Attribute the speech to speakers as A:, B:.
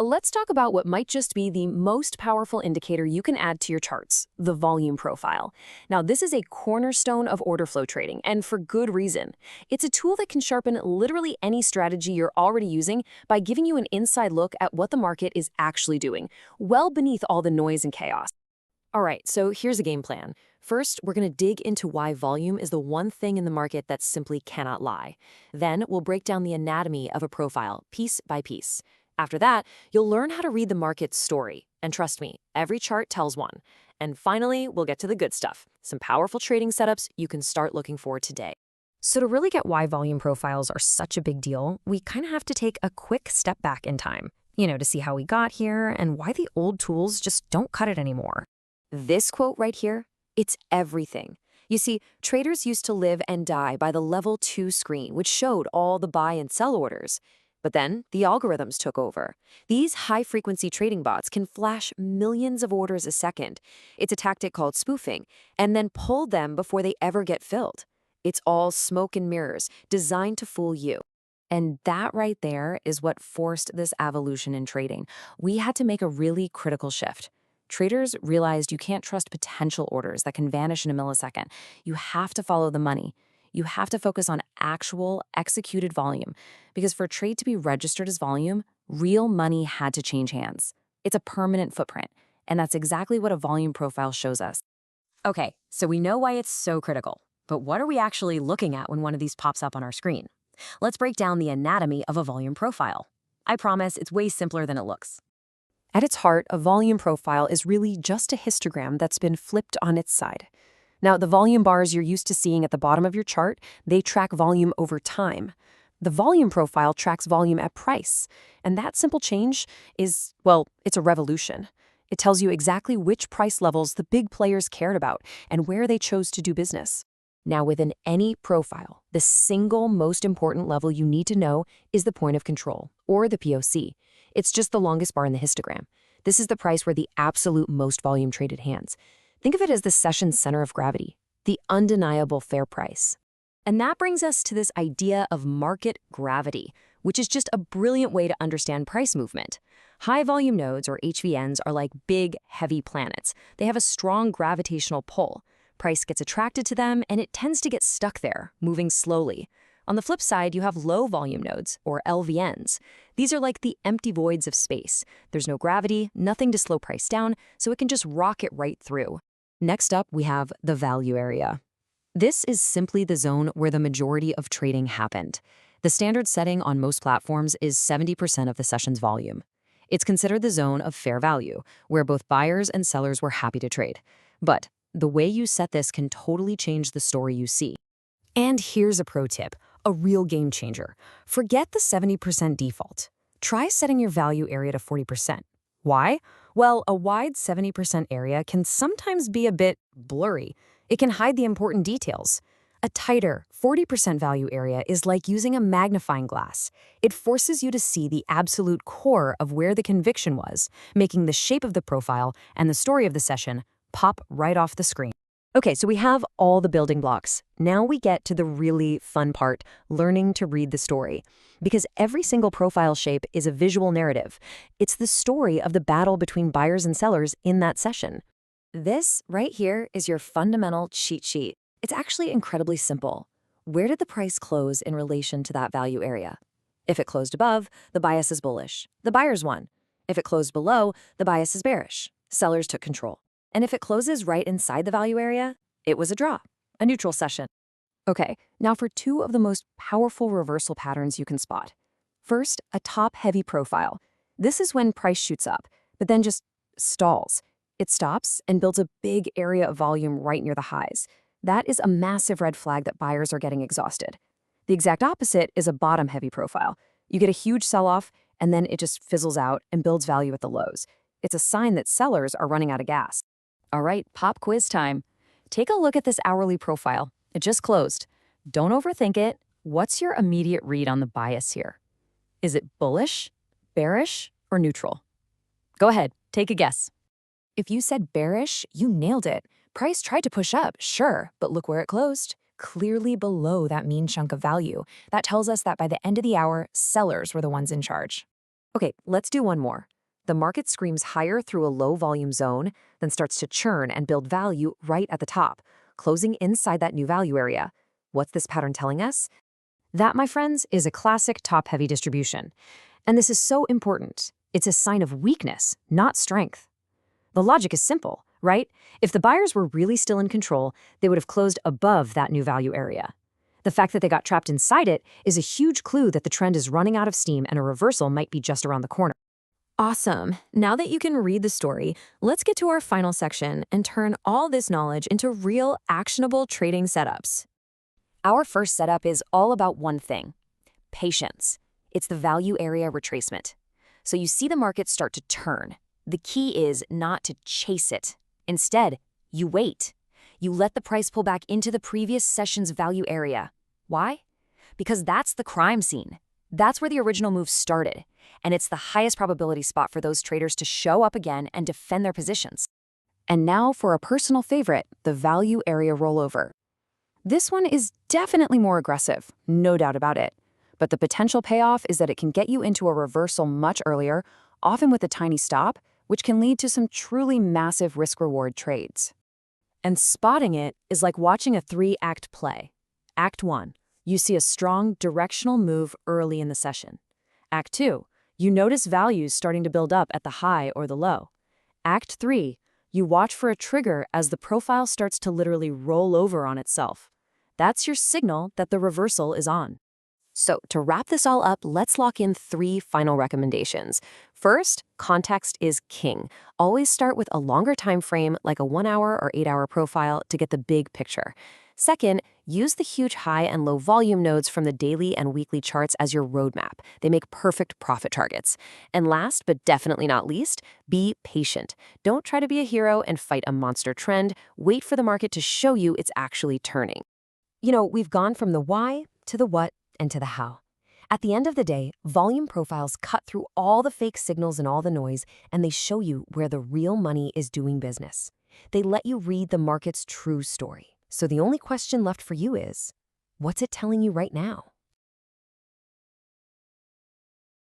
A: Let's talk about what might just be the most powerful indicator you can add to your charts, the volume profile. Now, this is a cornerstone of order flow trading, and for good reason. It's a tool that can sharpen literally any strategy you're already using by giving you an inside look at what the market is actually doing, well beneath all the noise and chaos. All right, so here's a game plan. First, we're going to dig into why volume is the one thing in the market that simply cannot lie. Then, we'll break down the anatomy of a profile, piece by piece. After that, you'll learn how to read the market's story. And trust me, every chart tells one. And finally, we'll get to the good stuff, some powerful trading setups you can start looking for today. So to really get why volume profiles are such a big deal, we kind of have to take a quick step back in time, to see how we got here and why the old tools just don't cut it anymore. This quote right here, it's everything. You see, traders used to live and die by the level 2 screen, which showed all the buy and sell orders. But then the algorithms took over. These high-frequency trading bots can flash millions of orders a second. It's a tactic called spoofing, and then pull them before they ever get filled. It's all smoke and mirrors, designed to fool you. And that right there is what forced this evolution in trading. We had to make a really critical shift. Traders realized you can't trust potential orders that can vanish in a millisecond. You have to follow the money. You have to focus on actual, executed volume. Because for a trade to be registered as volume, real money had to change hands. It's a permanent footprint. And that's exactly what a volume profile shows us. Okay, so we know why it's so critical. But what are we actually looking at when one of these pops up on our screen? Let's break down the anatomy of a volume profile. I promise it's way simpler than it looks. At its heart, a volume profile is really just a histogram that's been flipped on its side. Now, the volume bars you're used to seeing at the bottom of your chart, they track volume over time. The volume profile tracks volume at price. And that simple change is, well, it's a revolution. It tells you exactly which price levels the big players cared about and where they chose to do business. Now, within any profile, the single most important level you need to know is the point of control, or the POC. It's just the longest bar in the histogram. This is the price where the absolute most volume traded hands. Think of it as the session's center of gravity, the undeniable fair price. And that brings us to this idea of market gravity, which is just a brilliant way to understand price movement. High volume nodes, or HVNs, are like big, heavy planets. They have a strong gravitational pull. Price gets attracted to them, and it tends to get stuck there, moving slowly. On the flip side, you have low volume nodes, or LVNs. These are like the empty voids of space. There's no gravity, nothing to slow price down, so it can just rocket right through. Next up, we have the value area. This is simply the zone where the majority of trading happened. The standard setting on most platforms is 70% of the session's volume. It's considered the zone of fair value, where both buyers and sellers were happy to trade. But the way you set this can totally change the story you see. And here's a pro tip, a real game changer. Forget the 70% default. Try setting your value area to 40%. Why? Well, a wide 70% area can sometimes be a bit blurry. It can hide the important details. A tighter 40% value area is like using a magnifying glass. It forces you to see the absolute core of where the conviction was, making the shape of the profile and the story of the session pop right off the screen. Okay, so we have all the building blocks. Now we get to the really fun part, learning to read the story. Because every single profile shape is a visual narrative. It's the story of the battle between buyers and sellers in that session. This right here is your fundamental cheat sheet. It's actually incredibly simple. Where did the price close in relation to that value area? If it closed above, the bias is bullish. The buyers won. If it closed below, the bias is bearish. Sellers took control. And if it closes right inside the value area, it was a draw, a neutral session. Okay, now for two of the most powerful reversal patterns you can spot. First, a top-heavy profile. This is when price shoots up, but then just stalls. It stops and builds a big area of volume right near the highs. That is a massive red flag that buyers are getting exhausted. The exact opposite is a bottom-heavy profile. You get a huge sell-off, and then it just fizzles out and builds value at the lows. It's a sign that sellers are running out of gas. All right, pop quiz time. Take a look at this hourly profile. It just closed. Don't overthink it. What's your immediate read on the bias here? Is it bullish, bearish, or neutral? Go ahead, take a guess. If you said bearish, you nailed it. Price tried to push up, sure, but look where it closed. Clearly below that mean chunk of value. That tells us that by the end of the hour, sellers were the ones in charge. Okay, let's do one more. The market screams higher through a low volume zone, then starts to churn and build value right at the top, closing inside that new value area. What's this pattern telling us? That, my friends, is a classic top-heavy distribution. And this is so important. It's a sign of weakness, not strength. The logic is simple, right? If the buyers were really still in control, they would have closed above that new value area. The fact that they got trapped inside it is a huge clue that the trend is running out of steam and a reversal might be just around the corner. Awesome. Now that you can read the story, let's get to our final section and turn all this knowledge into real, actionable trading setups. Our first setup is all about one thing: patience. It's the value area retracement. So you see the market start to turn. The key is not to chase it. Instead, you wait. You let the price pull back into the previous session's value area. Why? Because that's the crime scene. That's where the original move started, and it's the highest probability spot for those traders to show up again and defend their positions. And now for a personal favorite, the value area rollover. This one is definitely more aggressive, no doubt about it. But the potential payoff is that it can get you into a reversal much earlier, often with a tiny stop, which can lead to some truly massive risk-reward trades. And spotting it is like watching a 3-act play. Act 1. You see a strong directional move early in the session. Act 2. You notice values starting to build up at the high or the low. Act 3. You watch for a trigger as the profile starts to literally roll over on itself. That's your signal that the reversal is on. So to wrap this all up, let's lock in 3 final recommendations. First, context is king. Always start with a longer time frame, like a 1-hour or 8-hour profile, to get the big picture. Second, use the huge high and low volume nodes from the daily and weekly charts as your roadmap. They make perfect profit targets. And last, but definitely not least, be patient. Don't try to be a hero and fight a monster trend. Wait for the market to show you it's actually turning. You know, we've gone from the why to the what and to the how. At the end of the day, volume profiles cut through all the fake signals and all the noise, and they show you where the real money is doing business. They let you read the market's true story. So the only question left for you is, what's it telling you right now?